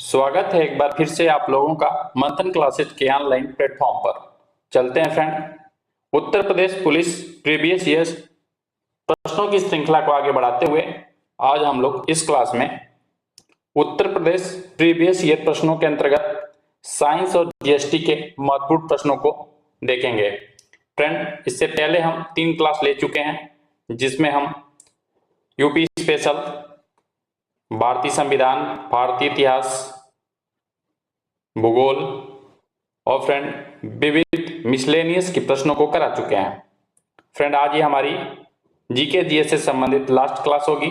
स्वागत है एक बार फिर से आप लोगों का मंथन क्लासेस के ऑनलाइन प्लेटफॉर्म पर। चलते हैं friend. Uttar Pradesh police previous years प्रश्नों की श्रृंखला को आगे बढ़ाते हुए आज हम लोग इस क्लास में उत्तर प्रदेश प्रीवियस ईयर प्रश्नों के अंतर्गत साइंस और जीएसटी के महत्वपूर्ण प्रश्नों को देखेंगे। फ्रेंड, इससे पहले हम 3 क्लास ले चुके हैं जिसमें हम यूपी स्पेशल, भारतीय संविधान, भारतीय इतिहास, भूगोल और फ्रेंड विविध मिसलेनियस के प्रश्नों को करा चुके हैं। फ्रेंड, आज ये हमारी जीके जीएस से संबंधित लास्ट क्लास होगी।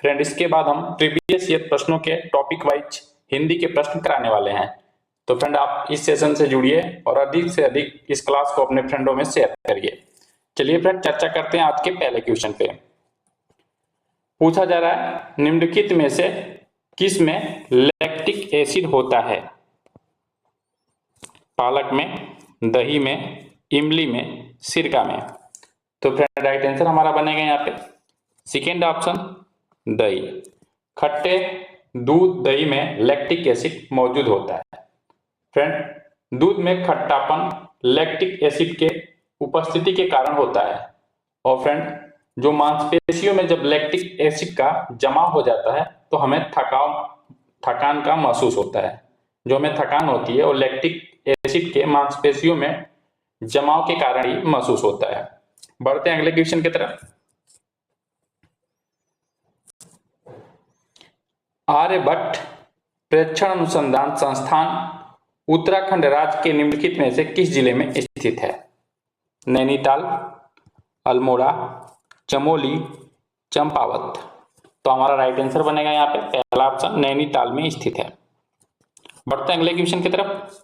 फ्रेंड, इसके बाद हम प्रीवियस ईयर प्रश्नों के टॉपिक वाइज हिंदी के प्रश्न कराने वाले हैं। तो फ्रेंड, आप इस सेशन से जुड़िए और अधिक से अधिक इस क्लास को अपने फ्रेंडों में शेयर करिए। चलिए फ्रेंड, चर्चा करते हैं आज के पहले क्वेश्चन पे। पूछा जा रहा है, निम्नलिखित में से किस में लैक्टिक एसिड होता है? पालक में, दही में, इमली में, सिरका में। तो फ्रेंड, राइट आंसर हमारा बनेगा यहाँ पे सेकेंड ऑप्शन, दही। खट्टे दूध दही में लैक्टिक एसिड मौजूद होता है। फ्रेंड, दूध में खट्टापन लैक्टिक एसिड के उपस्थिति के कारण होता है। और फ्रेंड, जो मांसपेशियों में जब लैक्टिक एसिड का जमाव हो जाता है तो हमें थकान का महसूस होता है। जो हमें थकान होती है वो लैक्टिक एसिड के मांसपेशियों में जमाव के कारण ही महसूस होता है। बढ़ते हैं अगले क्वेश्चन की तरफ। आर्यभट्ट प्रेक्षण अनुसंधान संस्थान उत्तराखंड राज्य के निम्नलिखित में से किस जिले में स्थित है? नैनीताल, अल्मोड़ा, चमोली, चंपावत। तो हमारा राइट आंसर बनेगा यहाँ पे पहला ऑप्शन, नैनीताल में स्थित है। बढ़ते हैं अगले क्वेश्चन की तरफ।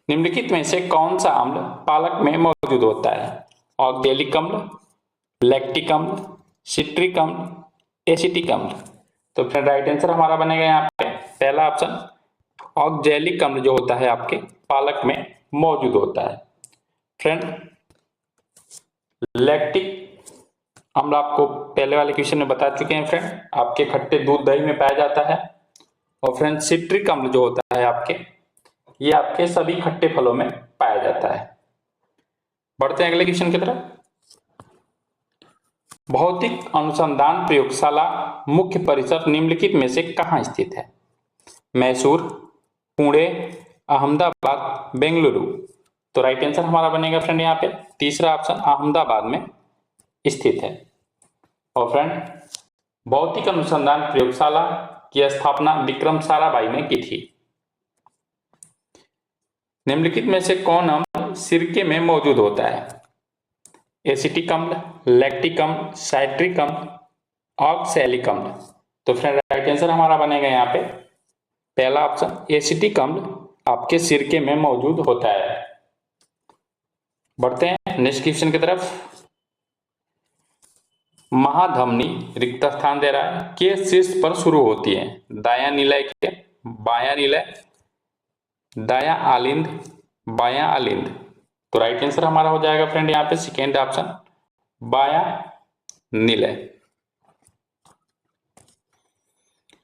निम्नलिखित में से कौन सा अम्ल पालक में मौजूद होता है? ऑक्जेलिक अम्ल, लैक्टिक अम्ल, सिट्रिक अम्ल, एसिटिक अम्ल। तो फिर राइट आंसर हमारा बनेगा यहाँ पे पहला ऑप्शन, ऑक्जेलिक अम्ल जो होता है आपके पालक में मौजूद होता है। फ्रेंड, लैक्टिक अम्ल आपको पहले वाले क्वेश्चन में बता चुके हैं। फ्रेंड, आपके खट्टे दूध दही में पाया जाता है। और फ्रेंड, सिट्रिक अम्ल जो होता है आपके, ये आपके सभी खट्टे फलों में पाया जाता है। बढ़ते हैं अगले क्वेश्चन की तरफ। भौतिक अनुसंधान प्रयोगशाला मुख्य परिसर निम्नलिखित में से कहाँ स्थित है? मैसूर, पुणे, अहमदाबाद, बेंगलुरु। तो राइट आंसर हमारा बनेगा फ्रेंड यहाँ पे तीसरा ऑप्शन, अहमदाबाद में स्थित है। और फ्रेंड, भौतिक अनुसंधान प्रयोगशाला की स्थापना विक्रम साराभाई ने की थी। निम्नलिखित में से कौन अम्ल सिरके में मौजूद होता है? एसिटिक अम्ल, लैक्टिक अम्ल, साइट्रिक अम्ल, ऑक्सैलिक अम्ल। तो फ्रेंड, राइट आंसर हमारा बनेगा यहाँ पे पहला ऑप्शन, एसिटिक अम्ल आपके सिरके में मौजूद होता है। बढ़ते हैं नेक्स्ट क्वेश्चन की तरफ। महाधमनी रिक्त स्थान दे रहा है, के शीर्ष पर शुरू होती है? दायां निलय के, बायां निलय, दायां आलिंद, बायां आलिंद। तो राइट आंसर हमारा हो जाएगा फ्रेंड यहाँ पे सेकेंड ऑप्शन, बायां निलय।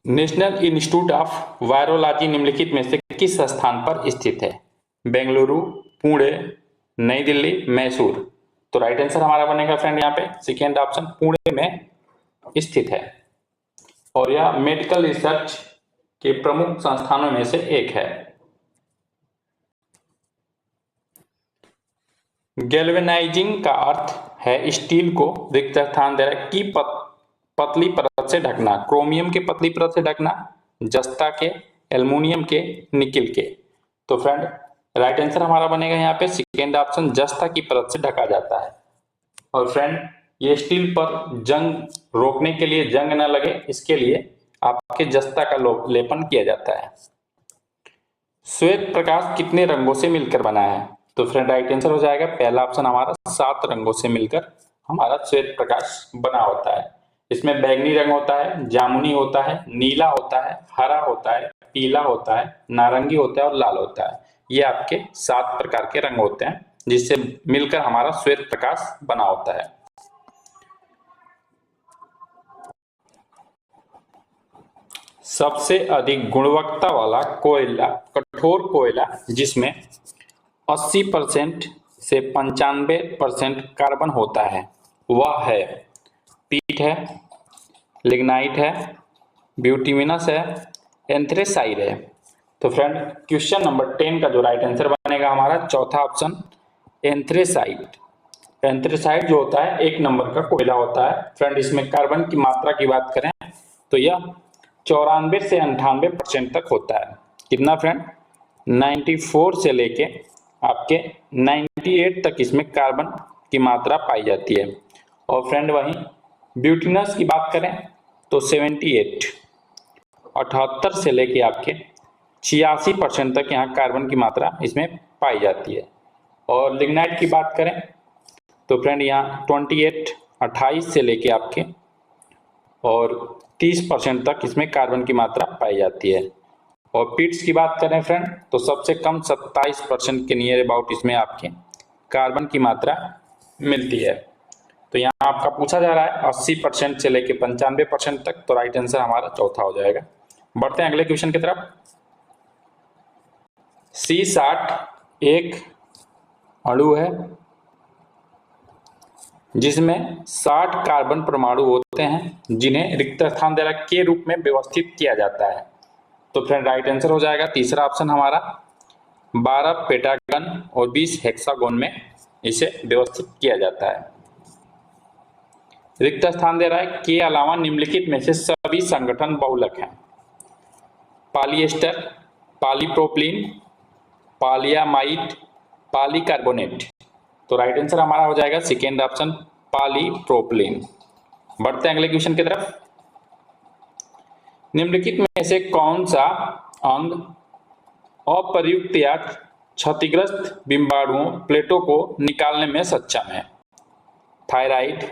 नेशनल इंस्टीट्यूट ऑफ वायरोलॉजी निम्नलिखित में से किस स्थान पर स्थित है? बेंगलुरु, पुणे, नई दिल्ली, मैसूर। तो राइट आंसर हमारा बनेगा फ्रेंड यहाँ पे सेकेंड ऑप्शन, पुणे में स्थित है। और यह मेडिकल रिसर्च के प्रमुख संस्थानों में से एक है। गैल्वेनाइजिंग का अर्थ है स्टील को रिक्त स्थान दे रहा की पतली परत से ढकना। क्रोमियम के पतली परत से ढकना, जस्ता के, एल्युमिनियम के, निकिल के। तो फ्रेंड, राइट आंसर हमारा बनेगा यहाँ पे सेकेंड ऑप्शन, जस्ता की परत से ढका जाता है। और फ्रेंड, ये स्टील पर जंग रोकने के लिए, जंग न लगे इसके लिए आपके जस्ता का लेपन किया जाता है। श्वेत प्रकाश कितने रंगों से मिलकर बना है? तो फ्रेंड, राइट आंसर हो जाएगा पहला ऑप्शन हमारा, 7 रंगों से मिलकर हमारा श्वेत प्रकाश बना होता है। इसमें बैंगनी रंग होता है, जामुनी होता है, नीला होता है, हरा होता है, पीला होता है, नारंगी होता है और लाल होता है। ये आपके 7 प्रकार के रंग होते हैं जिससे मिलकर हमारा श्वेत प्रकाश बना होता है। सबसे अधिक गुणवत्ता वाला कोयला, कठोर कोयला जिसमें 80% से 95% कार्बन होता है, वह है पीट है, लिग्नाइट है, ब्यूटिमिनस है, एंथ्रेसाइट है। तो फ्रेंड क्वेश्चन नंबर 10 का जो राइट आंसर बनेगा हमारा चौथा ऑप्शन एंथ्रेसाइट। एंथ्रेसाइट जो होता है 1 नंबर का कोयला होता है। फ्रेंड इसमें कार्बन की मात्रा की बात करें तो यह 94 से 98% तक होता है। कितना फ्रेंड? 94 से लेके आपके 98 तक इसमें कार्बन की मात्रा पाई जाती है। और फ्रेंड वहीं ब्यूटिनस की बात करें तो 78 78 से लेके आपके 86% तक यहाँ कार्बन की मात्रा इसमें पाई जाती है। और लिग्नाइट की बात करें तो फ्रेंड यहाँ 28 से लेके आपके और 30% तक इसमें कार्बन की मात्रा पाई जाती है। और पीट्स की बात करें फ्रेंड तो सबसे कम 27% के नियर अबाउट इसमें आपके कार्बन की मात्रा मिलती है। तो यहाँ आपका पूछा जा रहा है 80% से लेके 95% तक, तो राइट आंसर हमारा चौथा हो जाएगा। बढ़ते हैं अगले क्वेश्चन की तरफ। C60 एक अणु है जिसमें 60 कार्बन परमाणु होते हैं जिन्हें रिक्त स्थान द्वारा के रूप में व्यवस्थित किया जाता है। तो फ्रेंड राइट आंसर हो जाएगा तीसरा ऑप्शन हमारा 12 पेंटागन और 20 हेक्सागोन में इसे व्यवस्थित किया जाता है। रिक्त स्थान दे रहा है के अलावा निम्नलिखित में से सभी संगठन बहुलक हैं। Polyester, polypropylene, polyamide, polycarbonate. तो राइट आंसर हमारा हो जाएगा सेकेंड ऑप्शन पॉलीप्रोपिलीन। बढ़ते हैं अगले क्वेश्चन की तरफ। निम्नलिखित में से कौन सा अंग अप्रयुक्त या क्षतिग्रस्त बिंबाणुओं प्लेटों को निकालने में सक्षम है? थायराइड,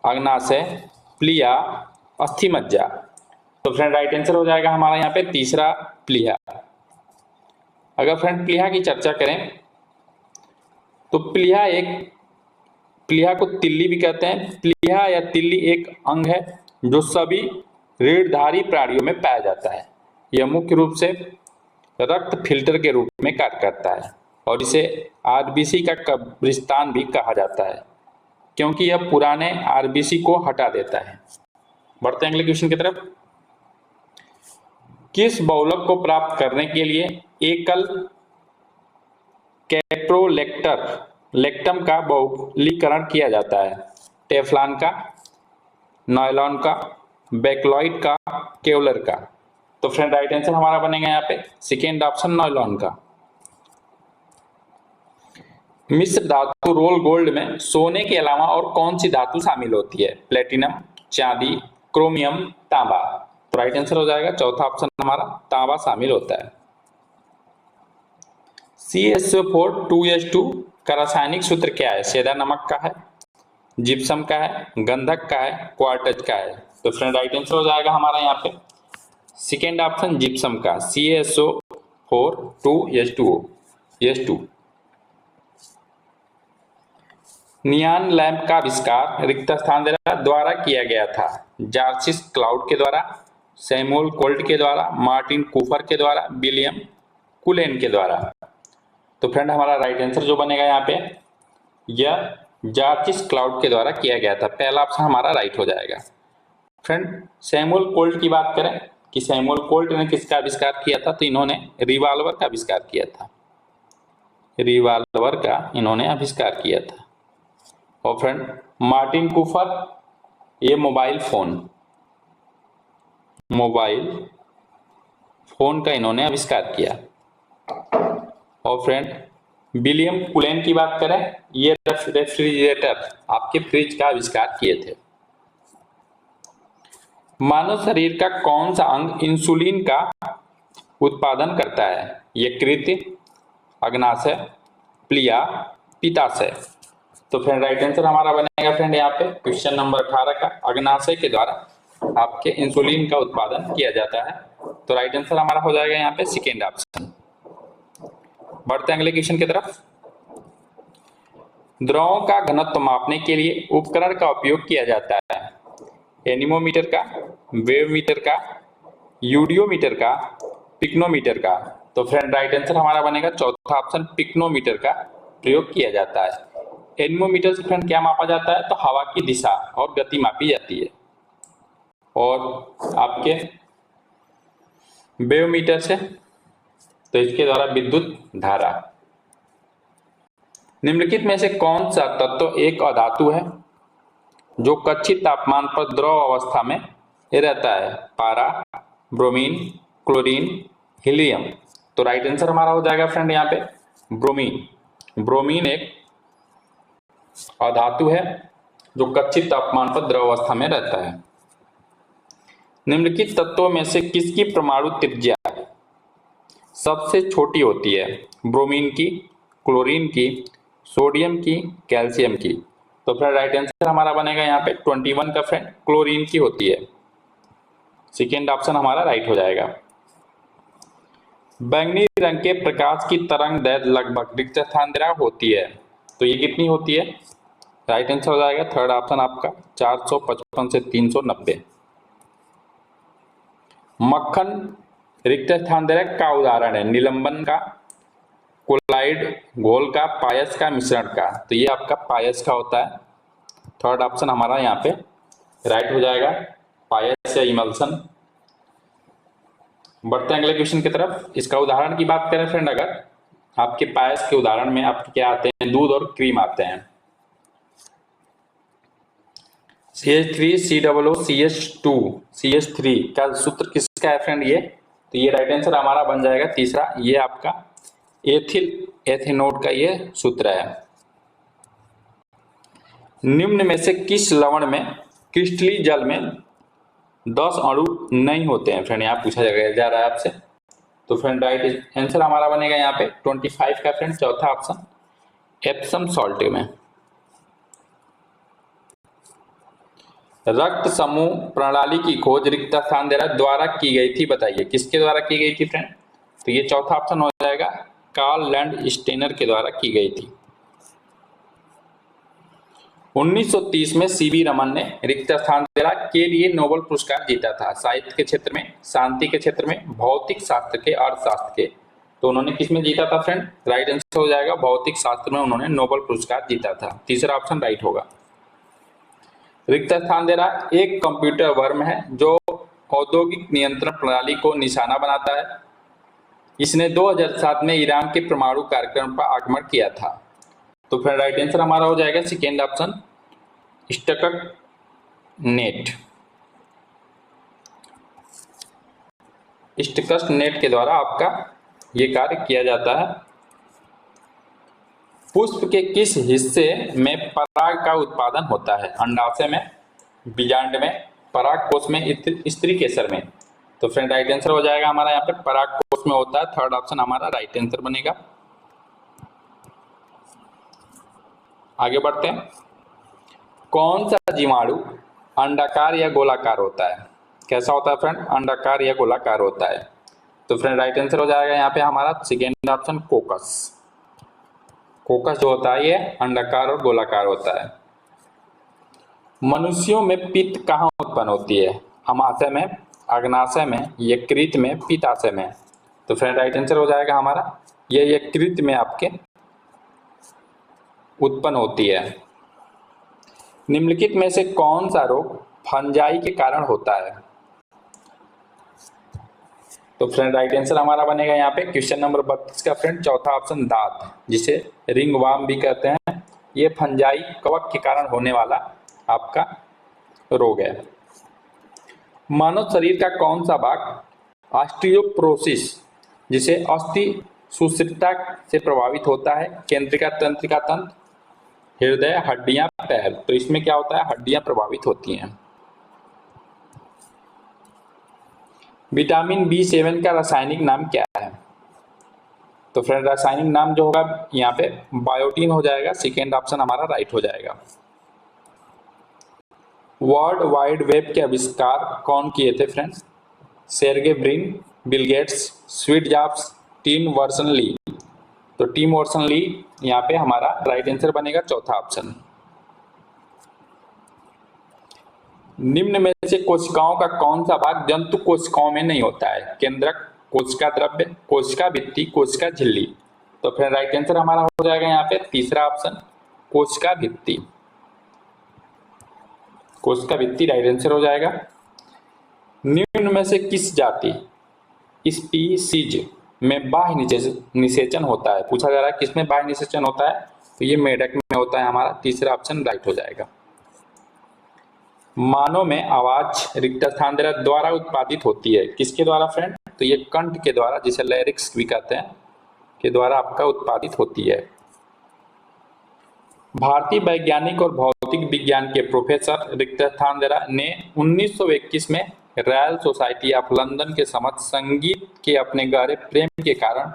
अग्नाशय, प्लिया, अस्थिमज्जा। तो फ्रेंड राइट आंसर हो जाएगा हमारा यहाँ पे तीसरा प्लिया। अगर फ्रेंड प्लिया की चर्चा करें तो प्लिया को तिल्ली भी कहते हैं। प्लिया या तिल्ली एक अंग है जो सभी रीढ़धारी प्राणियों में पाया जाता है। यह मुख्य रूप से रक्त फिल्टर के रूप में कार्य करता है और इसे आरबीसी का कब्रिस्तान भी कहा जाता है क्योंकि यह पुराने आरबीसी को हटा देता है। बढ़ते हैं अगले क्वेश्चन की तरफ। किस बहुलक को प्राप्त करने के लिए एकल कैप्रोलेक्टम का बहुलीकरण किया जाता है? टेफ्लॉन का, नायलॉन का, बेक्लॉइड का, केवलर का। तो फ्रेंड राइट आंसर हमारा बनेगा यहाँ पे सेकेंड ऑप्शन नायलॉन का। मिश्र धातु रोल गोल्ड में सोने के अलावा और कौन सी धातु शामिल होती है? प्लेटिनम, चांदी, क्रोमियम, तांबा। तो राइट आंसर हो जाएगा चौथा ऑप्शन हमारा तांबा शामिल होता है। CSO4 2H2 का रासायनिक सूत्र क्या है? सेदा नमक का है, जिप्सम का है, गंधक का है, क्वार्टज का है। तो फ्रेंड राइट आंसर हो जाएगा हमारा यहाँ पे सेकेंड ऑप्शन जिप्सम का CSO4 2H2। नियॉन लैंप का आविष्कार रिक्त स्थान द्वारा किया गया था? जार्सिस क्लाउड के द्वारा, सैमुअल कोल्ट के द्वारा, मार्टिन कूपर के द्वारा, विलियम कुलेन के द्वारा। तो फ्रेंड हमारा राइट आंसर जो बनेगा यहाँ पे यह जार्सिस क्लाउड के द्वारा किया गया था। पहला ऑप्शन हमारा राइट हो जाएगा। फ्रेंड सैमुअल कोल्ट की बात करें कि सैमुअल कोल्ट ने किसका आविष्कार किया था? तो इन्होंने रिवाल्वर का आविष्कार किया था। रिवाल्वर का इन्होंने आविष्कार किया था। और फ्रेंड मार्टिन कूपर ये मोबाइल फोन का इन्होंने आविष्कार किया। और फ्रेंड विलियम कुलेन की बात करें ये रेफ्रिजरेटर आपके फ्रिज का आविष्कार किए थे। मानव शरीर का कौन सा अंग इंसुलिन का उत्पादन करता है? यकृत, अग्नाशय, प्लिया, पित्ताशय। तो फ्रेंड राइट आंसर हमारा बनेगा फ्रेंड यहाँ पे क्वेश्चन नंबर 18 का अग्नाशय के द्वारा आपके इंसुलिन का उत्पादन किया जाता है। तो राइट आंसर हमारा हो जाएगा यहाँ पे सेकेंड ऑप्शन। बढ़ते हैं अगले क्वेश्चन की तरफ। द्रवों का घनत्व मापने के लिए उपकरण का उपयोग किया जाता है? एनीमोमीटर का, वेवमीटर का, यूडियोमीटर का, पिक्नोमीटर का। तो फ्रेंड राइट आंसर हमारा बनेगा चौथा ऑप्शन, पिक्नोमीटर का प्रयोग किया जाता है। एनीमोमीटर से फ्रेंड क्या मापा जाता है, तो हवा की दिशा और गति मापी जाती है। और आपके बेयोमीटर से, तो इसके द्वारा विद्युत धारा। निम्नलिखित में से कौन सा तत्व एक अधातु है जो कक्षित तापमान पर द्रव अवस्था में रहता है? पारा, ब्रोमीन, क्लोरीन, हीलियम। तो राइट आंसर हमारा हो जाएगा फ्रेंड यहाँ पे ब्रोमीन। ब्रोमीन एक अधातु है जो कक्षित तापमान पर द्रव अवस्था में रहता है। निम्नलिखित तत्वों में से किसकी परमाणु त्रिज्या सबसे छोटी होती है? ब्रोमीन की, क्लोरीन की, सोडियम की, कैल्शियम की। तो फिर राइट आंसर हमारा बनेगा यहाँ पे 21 का फ्रेंड क्लोरीन की होती है। सेकेंड ऑप्शन हमारा राइट हो जाएगा। बैंगनी रंग के प्रकाश की तरंग दैर्घ्य लगभग रिक्त स्थान द्वारा होती है, तो ये कितनी होती है? राइट आंसर हो जाएगा थर्ड ऑप्शन आपका 455 से 390। मक्खन रिक्त स्थान द्वारा का उदाहरण है? निलंबन का, कोलाइड घोल का, पायस का, मिश्रण का। तो ये आपका पायस का होता है। थर्ड ऑप्शन हमारा यहाँ पे राइट हो जाएगा, पायस या इमल्सन। बढ़ते हैं अगले क्वेश्चन की तरफ। इसका उदाहरण की बात करें फ्रेंड, अगर आपके पायस के उदाहरण में आपके क्या आते हैं? दूध और क्रीम आते हैं। CH3 COO CH2 CH3 का सूत्र किसका है फ्रेंड? ये तो ये राइट आंसर हमारा बन जाएगा तीसरा, ये आपका एथिल एथेनोड का ये सूत्र है। निम्न में से किस लवण में क्रिस्टलीय जल में 10 अणु नहीं होते हैं? फ्रेंड यहाँ पूछा जा रहा है आपसे। तो फ्रेंड राइट आंसर हमारा बनेगा यहाँ पे 25 का फ्रेंड चौथा ऑप्शन, एप्सम सॉल्ट में। रक्त समूह प्रणाली की खोज रिक्त स्थान द्वारा की गई थी, बताइए किसके द्वारा की गई थी फ्रेंड? तो ये चौथा ऑप्शन हो जाएगा, कार्ल लैंड स्टेनर के द्वारा की गई थी। 1930 में सीवी रमन ने रिक्त स्थान के लिए नोबेल पुरस्कार जीता था। साहित्य के क्षेत्र में, शांति के क्षेत्र में, भौतिक शास्त्र के, अर्थशास्त्र के। तो उन्होंने किसमें जीता था फ्रेंड? राइट आंसर हो जाएगा भौतिक शास्त्र में उन्होंने नोबेल पुरस्कार जीता था। तीसरा ऑप्शन राइट होगा। रिक्त स्थान एक कंप्यूटर वर्म है जो औद्योगिक नियंत्रण प्रणाली को निशाना बनाता है। इसने 2007 में ईरान के परमाणु कार्यक्रम पर आक्रमण किया था। तो फिर राइट आंसर हमारा हो जाएगा सेकेंड ऑप्शन, स्टकक नेट। स्टकस नेट के द्वारा आपका ये कार्य किया जाता है। पुष्प के किस हिस्से में पराग का उत्पादन होता है? अंडाशय में, बीजांड में, परागकोश में, स्त्री केसर में। तो फ्रेंड राइट आंसर हो जाएगा हमारा यहाँ पे परागकोश में होता है। थर्ड ऑप्शन हमारा राइट आंसर बनेगा। आगे बढ़ते हैं। कौन सा जीवाणु अंडाकार या गोलाकार होता है? कैसा होता है फ्रेंड? अंडाकार या गोलाकार होता है। तो फ्रेंड राइट आंसर हो जाएगा यहाँ पे हमारा सेकेंड ऑप्शन, कोकस। कोकस जो होता है ये अंडाकार और गोलाकार होता है। मनुष्यों में पित्त कहाँ उत्पन्न होती है? अमाशय में, अग्नाशय में, यकृत में, पित्ताशय में। तो फ्रेंड राइट आंसर हो जाएगा हमारा ये यकृत में आपके उत्पन्न होती है। निम्नलिखित में से कौन सा रोग फंजाई के कारण होता है? तो फ्रेंड राइट आंसर हमारा बनेगा यहाँ पे क्वेश्चन नंबर 32 का फ्रेंड चौथा ऑप्शन, दांत, जिसे रिंगवार्म भी कहते हैं। ये फंजाई कवक के कारण होने वाला आपका रोग है। मानव शरीर का कौन सा भाग ऑस्टियोपोरोसिस, जिसे अस्थि सुषिरता से प्रभावित होता है? केंद्रिका, तंत्रिका तंत्र, हृदय, हड्डियां, पैर। तो इसमें क्या होता है? हड्डियां प्रभावित होती हैं। विटामिन B7 का रासायनिक नाम क्या है? तो फ्रेंड रासायनिक नाम जो होगा यहाँ पे बायोटीन हो जाएगा। सेकेंड ऑप्शन हमारा राइट हो जाएगा। वर्ल्ड वाइड वेब के आविष्कार कौन किए थे friends? Sergey Brin, Bill Gates, Steve Jobs, Tim Berners-Lee. तो टिम बर्नर्स-ली यहाँ पे हमारा राइट आंसर बनेगा चौथा ऑप्शन। निम्न में से कोशिकाओं का कौन सा भाग जंतु कोशिकाओं में नहीं होता है? केंद्रक, कोशिका द्रव्य, कोशिका भित्ति, कोशिका झिल्ली। तो फिर राइट आंसर हमारा हो जाएगा यहाँ पे तीसरा ऑप्शन कोशिका भित्ति। कोशिका भित्ति राइट आंसर हो जाएगा। निम्न में से किस जाति स्पीसीज में बाह्य निषेचन होता है? पूछा जा रहा है किसमें बाह्य निषेचन होता है, तो ये मेढक में होता है, हमारा तीसरा ऑप्शन राइट हो जाएगा। मानव में आवाज रिक्त स्थान द्वारा उत्पादित होती है, किसके द्वारा फ्रेंड? तो ये कंठ के द्वारा, जिसे लैरिक्स भी कहते हैं, के द्वारा आपका उत्पादित होती है। भारतीय वैज्ञानिक और भौतिक विज्ञान के प्रोफेसर रिक्त स्थान ने 1921 में रॉयल सोसाइटी ऑफ लंदन के समक्ष संगीत के अपने गहरे प्रेम के कारण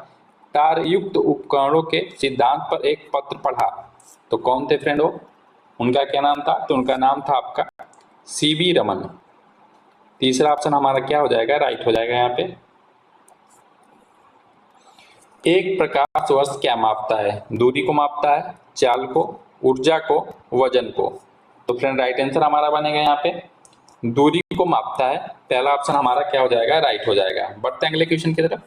तारयुक्त उपकरणों के सिद्धांत पर एक पत्र पढ़ा। तो कौन थे फ्रेंड वो? उनका क्या नाम था? तो उनका नाम था आपका सीवी रमन। तीसरा ऑप्शन हमारा क्या हो जाएगा? राइट हो जाएगा यहाँ पे। एक प्रकाश वर्ष क्या मापता है? दूरी को मापता है, चाल को, ऊर्जा को, वजन को। तो फ्रेंड राइट आंसर हमारा बनेगा यहाँ पे दूरी को मापता है। पहला ऑप्शन हमारा क्या हो जाएगा? राइट हो जाएगा। बढ़ते हैं अगले क्वेश्चन की तरफ।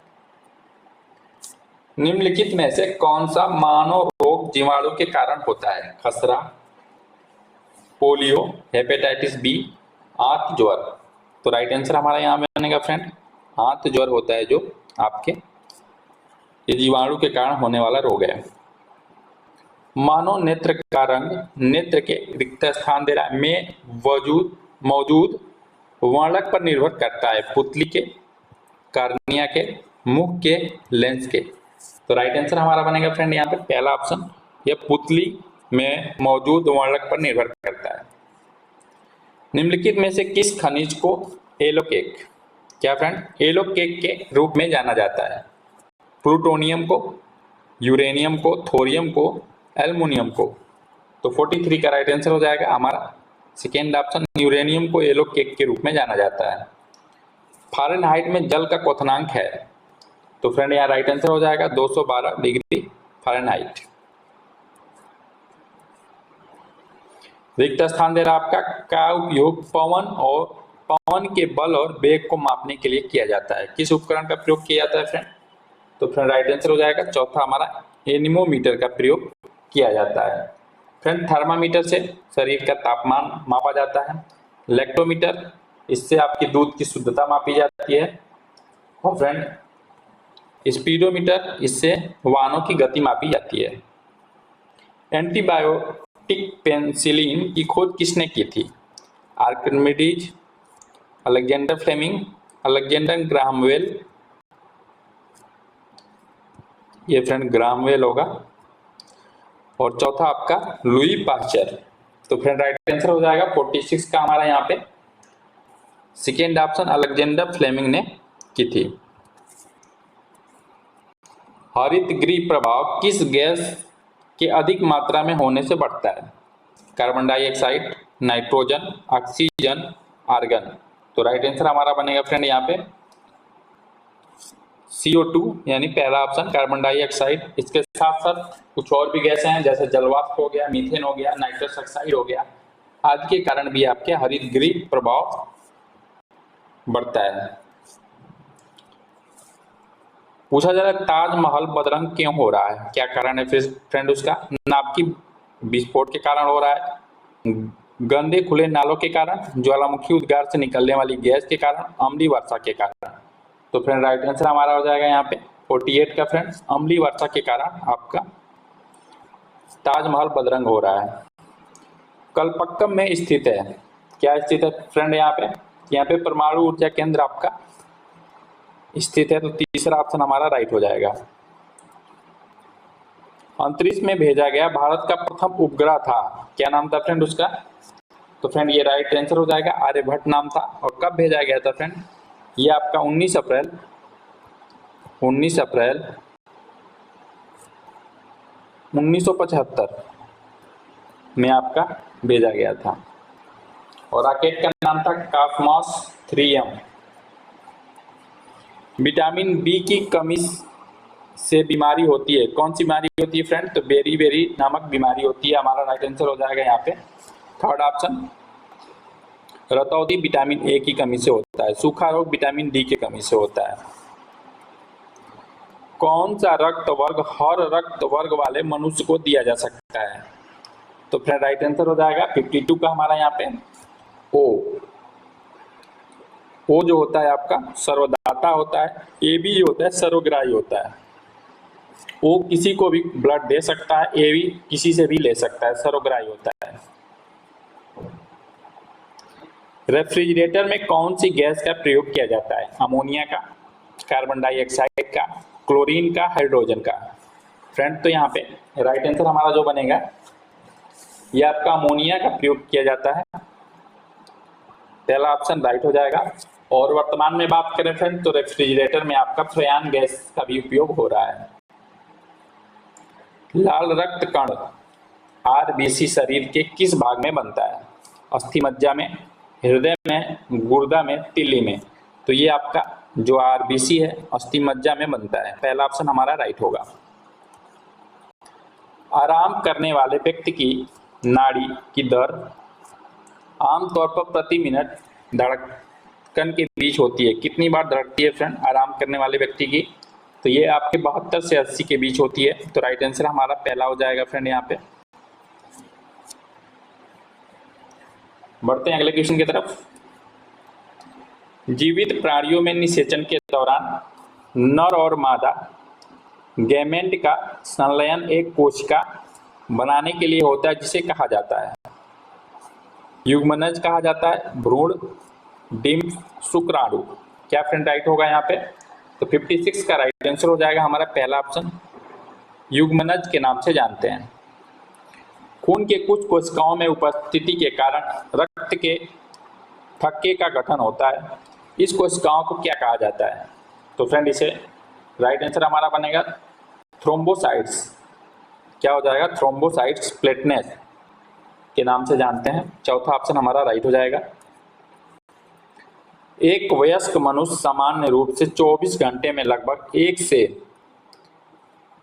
निम्नलिखित में से कौन सा मानव रोग जीवाणु के कारण होता है? खसरा, पोलियो, हेपेटाइटिस बी, आंत ज्वर। तो राइट आंसर हमारा यहाँ बनेगा फ्रेंड आंत ज्वर होता है, जो आपके ये जीवाणु के कारण होने वाला रोग है। मानव नेत्र का रंग नेत्र के रिक्त स्थान में मौजूद वर्णक पर निर्भर करता है, पुतली के, कार्निया के, मुख के, लेंस के। तो राइट आंसर हमारा बनेगा फ्रेंड यहाँ पे पहला ऑप्शन, यह पुतली में मौजूद वर्णक पर निर्भर करता है। निम्नलिखित में से किस खनिज को येलो केक, क्या फ्रेंड? येलो केक के रूप में जाना जाता है? प्लूटोनियम को, यूरेनियम को, थोरियम को, एल्युमिनियम को। तो 43 का राइट आंसर हो जाएगा हमारा सेकेंड ऑप्शन, यूरेनियम को येलो केक के रूप में जाना जाता है। फ़ारेनहाइट में जल का क्वथनांक है? तो फ्रेंड यहाँ राइट आंसर हो जाएगा 212 डिग्री फ़ारेनहाइट। रिक्त स्थान आपका का उपयोग पवन के बल और वेग को मापने के लिए किया जाता है? किस उपकरण का प्रयोग किया जाता है फ्रेंड? तो फ्रेंड राइट आंसर हो जाएगा चौथा हमारा एनीमोमीटर का प्रयोग किया जाता है। फ्रेंड थर्मामीटर से शरीर का तापमान मापा जाता है। लैक्टोमीटर, इससे आपकी दूध की शुद्धता मापी जाती है। और फ्रेंड स्पीडोमीटर, इससे वाहनों की गति मापी जाती है। एंटीबायोटिक पेनिसिलिन की खोज किसने की थी? Archimedes, Alexander Fleming, Alexander Graham Bell. ये फ्रेंड ग्राहम बेल होगा। और चौथा आपका लुई पाश्चर। तो फ्रेंड राइट आंसर हो जाएगा 46 का हमारा यहाँ पे सेकेंड ऑप्शन अलेक्जेंडर फ्लेमिंग ने की थी। हरित गृह प्रभाव किस गैस के अधिक मात्रा में होने से बढ़ता है? Carbon dioxide, nitrogen, oxygen, argon. तो राइट आंसर हमारा बनेगा फ्रेंड यहाँ पे CO2 यानी पहला ऑप्शन कार्बन डाइऑक्साइड। इसके साथ साथ कुछ और भी गैसें हैं, जैसे जलवाष्प हो गया, मीथेन हो गया, नाइट्रस ऑक्साइड हो गया, आदि के कारण भी आपके हरित गृह प्रभाव बढ़ता है। पूछा जा रहा है ताजमहल बदरंग क्यों हो रहा है? क्या कारण है फिर फ्रेंड उसका? नाभ की विस्फोट के कारण हो रहा है, गंदे खुले नालों के कारण, ज्वालामुखी उद्गार से निकलने वाली गैस के कारण, अम्लीय वर्षा के कारण। तो फ्रेंड राइट आंसर हमारा हो जाएगा यहाँ पे 48 का फ्रेंड अम्लीय वर्षा के कारण आपका ताजमहल बदरंग हो रहा है। कलपक्कम में स्थित है, क्या स्थित है फ्रेंड? यहाँ पे परमाणु ऊर्जा केंद्र आपका स्थित है। तो तीसरा ऑप्शन हमारा राइट हो जाएगा। अंतरिक्ष में भेजा गया भारत का प्रथम उपग्रह था, क्या नाम था फ्रेंड उसका? तो फ्रेंड ये राइट आंसर हो जाएगा आर्यभट्ट नाम था। और कब भेजा गया था फ्रेंड? ये आपका 19 अप्रैल 1975 में आपका भेजा गया था। और रॉकेट का नाम था कॉस्मोस 3M। विटामिन बी की कमी से बीमारी होती है, कौन सी बीमारी होती है फ्रेंड? तो बेरी नामक बीमारी होती है। हमारा राइट आंसर हो जाएगा यहाँ पे थर्ड ऑप्शन रतौंधी विटामिन ए की कमी से होता है। सूखा रोग विटामिन डी की कमी से होता है। कौन सा रक्त वर्ग हर रक्त वर्ग वाले मनुष्य को दिया जा सकता है? तो फ्रेंड राइट आंसर हो जाएगा 52 का हमारा यहाँ पे ओ जो होता है आपका सर्वदाता होता है, ए भी जो होता है सर्वग्राही होता है। ओ किसी को भी ब्लड दे सकता है, ए भी किसी से भी ले सकता है, सर्वग्राही होता है। रेफ्रिजरेटर में कौन सी गैस का प्रयोग किया जाता है? अमोनिया का, कार्बन डाइऑक्साइड का, क्लोरीन का, हाइड्रोजन का। फ्रेंड तो यहाँ पे राइट आंसर हमारा जो बनेगा ये आपका अमोनिया का प्रयोग किया जाता है। पहला ऑप्शन राइट हो जाएगा। और वर्तमान में बात करें फ्रेंड तो रेफ्रिजरेटर में आपका फ्रेयान गैस का भी उपयोग हो रहा है। लाल रक्त कण आरबीसी शरीर के किस भाग में बनता है? अस्थि मज्जा में, हृदय में, गुर्दा में, तिल्ली में। तो ये आपका जो आरबीसी है अस्थि मज्जा में बनता है। पहला ऑप्शन हमारा राइट होगा। आराम करने वाले व्यक्ति की नाड़ी की दर आमतौर पर प्रति मिनट धड़कन के बीच होती है। कितनी बार धड़कती है फ्रेंड आराम करने वाले व्यक्ति की? तो ये आपके 72 से 80 के बीच होती है। तो राइट आंसर हमारा पहला हो जाएगा फ्रेंड। यहाँ पे बढ़ते हैं अगले क्वेश्चन की तरफ। जीवित प्राणियों में निषेचन के दौरान नर और मादा गैमेट का संलयन एक कोशिका बनाने के लिए होता है जिसे कहा जाता है? युग्मनज कहा जाता है, भ्रूण, डिम्ब, शुक्राणु। क्या फ्रेंड राइट होगा यहाँ पे? तो 56 का राइट आंसर हो जाएगा हमारा पहला ऑप्शन, युग्मनज के नाम से जानते हैं। खून के कुछ कोशिकाओं में उपस्थिति के कारण रक्त के थक्के का गठन होता है। इस कोशिकाओं को क्या कहा जाता है? तो फ्रेंड इसे राइट आंसर हमारा बनेगा थ्रोम्बोसाइट्स। क्या हो जाएगा? थ्रोम्बोसाइट्स प्लेटनेस के नाम से जानते हैं। चौथा ऑप्शन हमारा राइट हो जाएगा। एक वयस्क मनुष्य सामान्य रूप से 24 घंटे में लगभग 1 से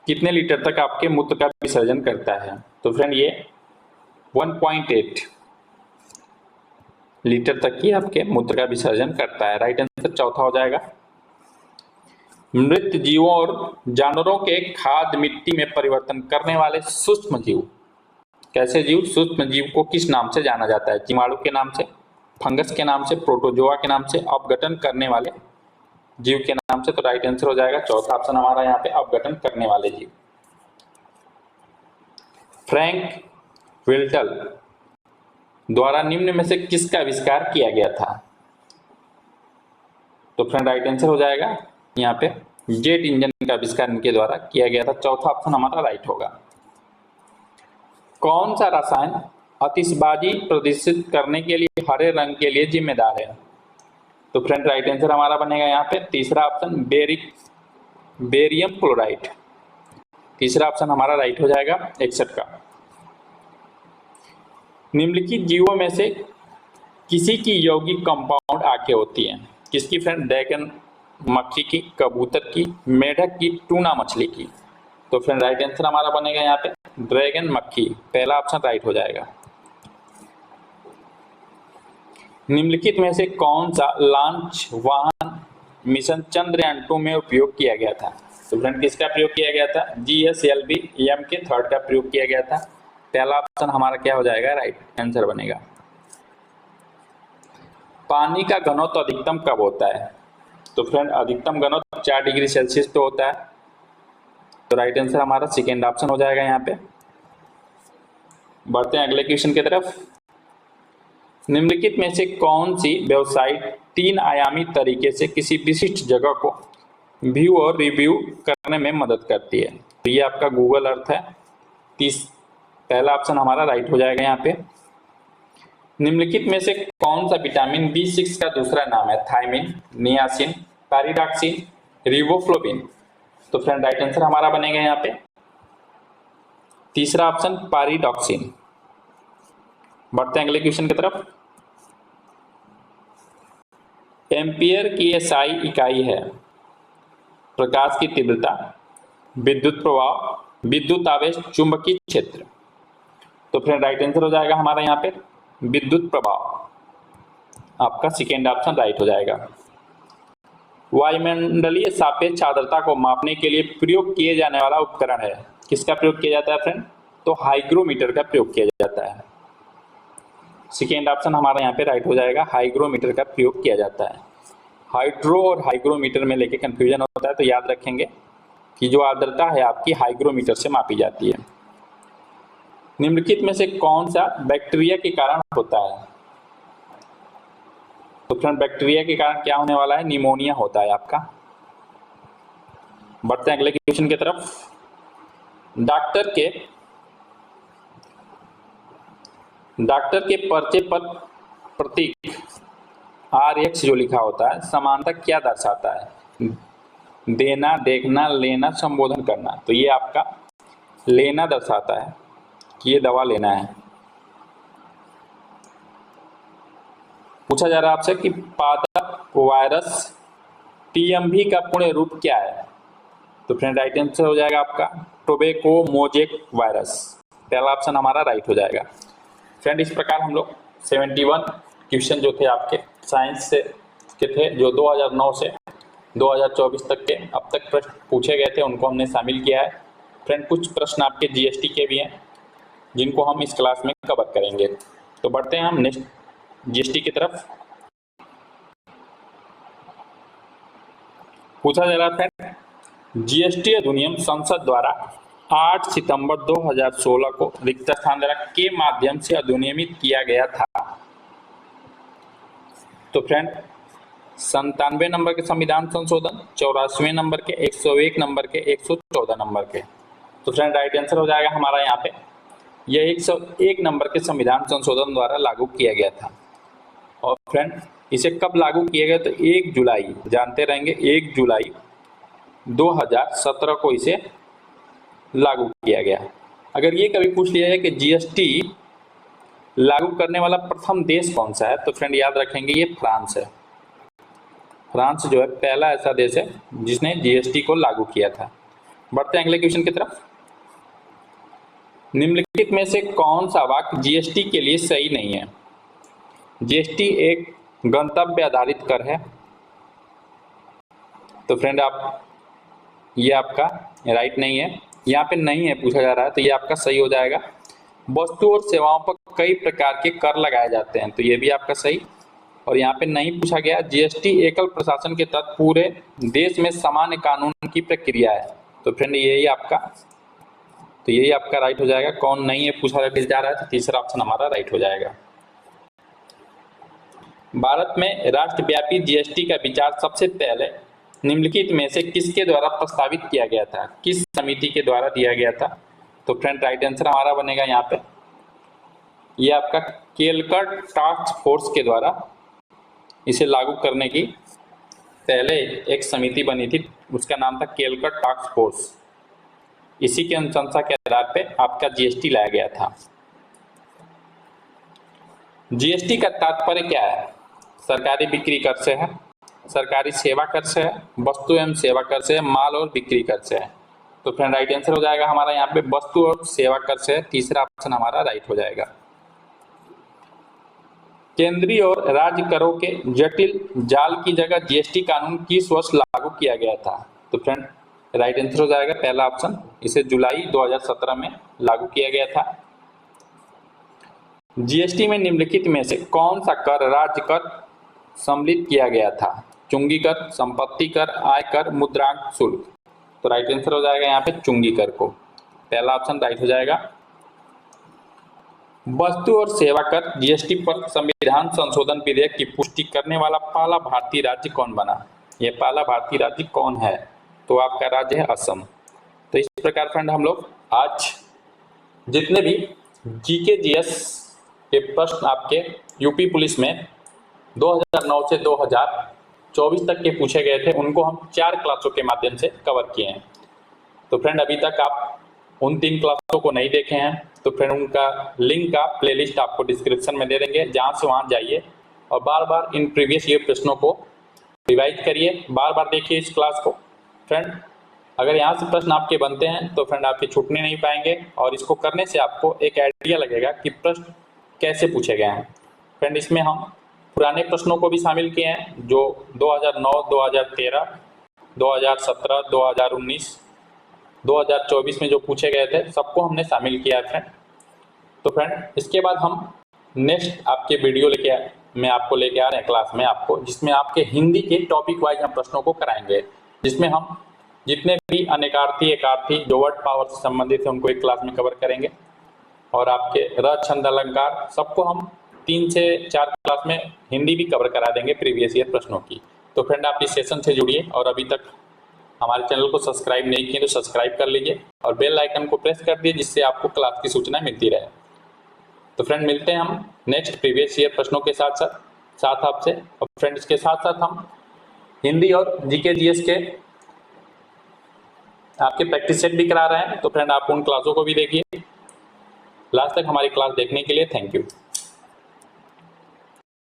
कितने लीटर तक आपके मूत्र का विसर्जन करता है? तो फ्रेंड ये 1.8 लीटर तक की आपके मूत्र का विसर्जन करता है। राइट आंसर चौथा हो जाएगा। मृत जीवों और जानवरों के खाद्य मिट्टी में परिवर्तन करने वाले सूक्ष्म जीव, कैसे जीव? सूक्ष्म जीव को किस नाम से जाना जाता है? जीवाणु के नाम से, फंगस के नाम से, प्रोटोजोआ के नाम से, अपघटन करने वाले जीव के नाम से। तो राइट आंसर हो जाएगा चौथा ऑप्शन हमारा यहाँ पे, अपघटन करने वाले जीव। फ्रैंक विल्टल द्वारा निम्न में से किसका आविष्कार किया गया था? तो फ्रेंड राइट आंसर हो जाएगा यहाँ पे जेट इंजन का आविष्कार इनके द्वारा किया गया था। चौथा ऑप्शन हमारा राइट होगा। कौन सा रसायन आतिशबाजी प्रदर्शित करने के लिए हरे रंग के लिए जिम्मेदार है? तो फ्रेंड राइट आंसर हमारा बनेगा यहाँ पे तीसरा ऑप्शन, बेरियम क्लोराइड। तीसरा ऑप्शन हमारा राइट हो जाएगा 61 का। निम्नलिखित जीवों में से किसी की यौगिक कंपाउंड आंखें होती हैं? किसकी फ्रेंड? ड्रैगन मक्खी की, कबूतर की, मेढक की, टूना मछली की। तो फ्रेंड राइट आंसर हमारा बनेगा यहाँ पे ड्रैगन मक्खी। पहला ऑप्शन राइट हो जाएगा। निम्नलिखित में से कौन सा लॉन्च वाहन मिशन चंद्रयान 2 में उपयोग किया गया था? तो फ्रेंड किसका प्रयोग किया गया था? GSLV-M के थर्ड का प्रयोग किया गया था। पहला ऑप्शन हमारा क्या हो जाएगा? राइट आंसर बनेगा। पानी का घनत्व अधिकतम कब होता है? तो फ्रेंड अधिकतम घनत्व 4 डिग्री सेल्सियस पे होता है। तो राइट आंसर हमारा सेकेंड ऑप्शन हो जाएगा यहाँ पे। बढ़ते हैं अगले क्वेश्चन की तरफ। निम्नलिखित में से कौन सी वेबसाइट 3 आयामी तरीके से किसी विशिष्ट जगह को व्यू और रिव्यू करने में मदद करती है? तो ये आपका गूगल अर्थ है। पहला ऑप्शन हमारा राइट हो जाएगा यहाँ पे। निम्नलिखित में से कौन सा विटामिन B6 का दूसरा नाम है? Thiamine, niacin, pyridoxine, riboflavin. तो फ्रेंड राइट आंसर हमारा बनेगा यहाँ पे तीसरा ऑप्शन, पैरिडॉक्सिन। बढ़ते हैं अगले क्वेश्चन की तरफ। एम्पियर की SI इकाई है प्रकाश की तीव्रता, विद्युत प्रवाह, विद्युत आवेश, चुंबकीय क्षेत्र। तो फ्रेंड राइट आंसर हो जाएगा हमारा यहाँ पे विद्युत प्रवाह। आपका सेकेंड ऑप्शन राइट हो जाएगा। वायुमंडलीय सापेक्ष आर्द्रता को मापने के लिए प्रयोग किए जाने वाला उपकरण है, किसका प्रयोग किया जाता है फ्रेंड? तो हाइग्रोमीटर का प्रयोग किया जाता है। सेकेंड ऑप्शन हमारा यहाँ पे राइट हो जाएगा, हाइग्रोमीटर का प्रयोग किया जाता है। हाइड्रो और हाइग्रोमीटर में लेके कंफ्यूजन होता है, तो याद रखेंगे कि जो आर्द्रता है आपकी हाइग्रोमीटर से मापी जाती है। निम्नलिखित में से कौन सा बैक्टीरिया के कारण होता है? तो फ्रेंड बैक्टीरिया के कारण क्या होने वाला है? निमोनिया होता है आपका। बढ़ते हैं अगले क्वेश्चन की तरफ। डॉक्टर के पर्चे पर प्रतीक RX जो लिखा होता है समानता क्या दर्शाता है? देना, देखना, लेना, संबोधन करना। तो ये आपका लेना दर्शाता है कि ये दवा लेना है। पूछा जा रहा है आपसे कि पादप वायरस TMV का पूर्ण रूप क्या है? तो फ्रेंड राइट आंसर हो जाएगा आपका टोबैको मोजेक वायरस। पहला ऑप्शन हमारा राइट हो जाएगा। फ्रेंड इस प्रकार हम लोग 71 क्वेश्चन जो थे आपके साइंस से के थे, जो 2009 से 2024 तक के अब तक प्रश्न पूछे गए थे, उनको हमने शामिल किया है। फ्रेंड कुछ प्रश्न आपके GST के भी हैं जिनको हम इस क्लास में कवर करेंगे। तो बढ़ते हैं हम नेक्स्ट GST की तरफ। पूछा जा रहा है GST अधिनियम संसद द्वारा 8 सितंबर 2016 को रिक्त स्थान के माध्यम से अधिनियमित किया गया था। तो फ्रेंड 97 नंबर के संविधान संशोधन, 84वें नंबर के, 101 नंबर के, 114 नंबर के। तो फ्रेंड राइट आंसर हो जाएगा हमारा यहाँ पे यह 101 नंबर के संविधान संशोधन द्वारा लागू किया गया था। और फ्रेंड इसे कब लागू किया गया? तो 1 जुलाई, जानते रहेंगे 1 जुलाई 2017 को इसे लागू किया गया। अगर ये कभी पूछ लिया जाए कि GST लागू करने वाला प्रथम देश कौन सा है, तो फ्रेंड याद रखेंगे ये फ्रांस है। फ्रांस जो है पहला ऐसा देश है जिसने GST को लागू किया था। बढ़ते हैं अगले क्वेश्चन की तरफ। निम्नलिखित में से कौन सा वाक्य GST के लिए सही नहीं है? GST एक गंतव्य आधारित कर है। तो फ्रेंड ये आपका राइट नहीं है, यहाँ पे नहीं है पूछा जा रहा है, तो ये आपका सही हो जाएगा। वस्तु और सेवाओं पर कई प्रकार के कर लगाए जाते हैं, तो ये भी आपका सही। और यहाँ पे नहीं पूछा गया। GST एकल प्रशासन के तहत पूरे देश में सामान्य कानून की प्रक्रिया है। तो फ्रेंड यही आपका राइट हो जाएगा। कौन नहीं है पूछा जा रहा है, तो तीसरा ऑप्शन हमारा राइट हो जाएगा। भारत में राष्ट्रव्यापी GST का विचार सबसे पहले निम्नलिखित में से किसके द्वारा प्रस्तावित किया गया था? किस समिति के द्वारा दिया गया था? तो फ्रेंड राइट आंसर हमारा बनेगा यहाँ पे ये आपका केलकर टास्क फोर्स के द्वारा इसे लागू करने की पहले एक समिति बनी थी, उसका नाम था केलकर टास्क फोर्स। इसी के अनुशंसा के आधार पे आपका GST लाया गया था। GST का तात्पर्य क्या है? सरकारी बिक्री कर से है, सरकारी सेवा कर से है, वस्तु एवं सेवा कर से है, माल और बिक्री कर से है। तो फ्रेंड राइट आंसर हो जाएगा हमारा यहाँ पे वस्तु और सेवा कर से है। तीसरा ऑप्शन हमारा राइट हो जाएगा। केंद्रीय और राज्य करों के जटिल जाल की जगह GST कानून किस वर्ष लागू किया गया था? तो फ्रेंड राइट आंसर हो जाएगा पहला ऑप्शन, इसे जुलाई 2017 में लागू किया गया था। GST में निम्नलिखित में से कौन सा कर राज्य कर सम्मिलित किया गया था? चुंगी कर, संपत्ति कर, आय कर, मुद्रांक शुल्क। तो राइट आंसर हो जाएगा यहाँ पे चुंगी कर को, पहला ऑप्शन राइट हो जाएगा। वस्तु और सेवा कर GST पर संविधान संशोधन विधेयक की पुष्टि करने वाला पहला भारतीय राज्य कौन बना? यह पहला भारतीय राज्य कौन है? तो आपका राज्य है असम। तो इस प्रकार फ्रेंड हम लोग आज जितने भी GK GS के प्रश्न आपके यूपी पुलिस में 2009 से 2024 तक के पूछे गए थे, उनको हम 4 क्लासों के माध्यम से कवर किए हैं। तो फ्रेंड अभी तक आप उन 3 क्लासों को नहीं देखे हैं तो फ्रेंड उनका लिंक का प्लेलिस्ट आपको डिस्क्रिप्शन में दे देंगे, जहां से वहां जाइए और बार बार इन प्रीवियस ईयर प्रश्नों को रिवाइज करिए, बार बार देखिए इस क्लास को। फ्रेंड अगर यहाँ से प्रश्न आपके बनते हैं तो फ्रेंड आपके छूटने नहीं पाएंगे और इसको करने से आपको एक आइडिया लगेगा कि प्रश्न कैसे पूछे गए हैं। फ्रेंड इसमें हम पुराने प्रश्नों को भी शामिल किए हैं, जो 2009, 2013, 2017, 2019, 2024 में जो पूछे गए थे, सबको हमने शामिल किया है फ्रेंड। तो फ्रेंड, इसके बाद हम नेक्स्ट आपके वीडियो मैं आपको लेके आ रहे हैं क्लास में आपको, जिसमें आपके हिंदी के टॉपिक वाइज हम प्रश्नों को कराएंगे, जिसमें हम जितने भी अनेकार्थी एकार्थी जो वर्ड पावर से संबंधित है उनको एक क्लास में कवर करेंगे, और आपके रस छंद अलंकार सबको हम 3 से 4 क्लास में हिंदी भी कवर करा देंगे प्रीवियस ईयर प्रश्नों की। तो फ्रेंड, आप इस सेशन से जुड़िए, और अभी तक हमारे चैनल को सब्सक्राइब नहीं किए तो सब्सक्राइब कर लीजिए और बेल आइकन को प्रेस कर दीजिए, जिससे आपको क्लास की सूचना मिलती रहे। तो फ्रेंड, मिलते हैं हम नेक्स्ट प्रीवियस ईयर प्रश्नों के साथ आपसे। और फ्रेंड, इसके साथ साथ हम हिंदी और जीके जीएस के आपके प्रैक्टिस सेट भी करा रहे हैं। तो फ्रेंड, आप उन क्लासों को भी देखिए। लास्ट तक हमारी क्लास देखने के लिए थैंक यू।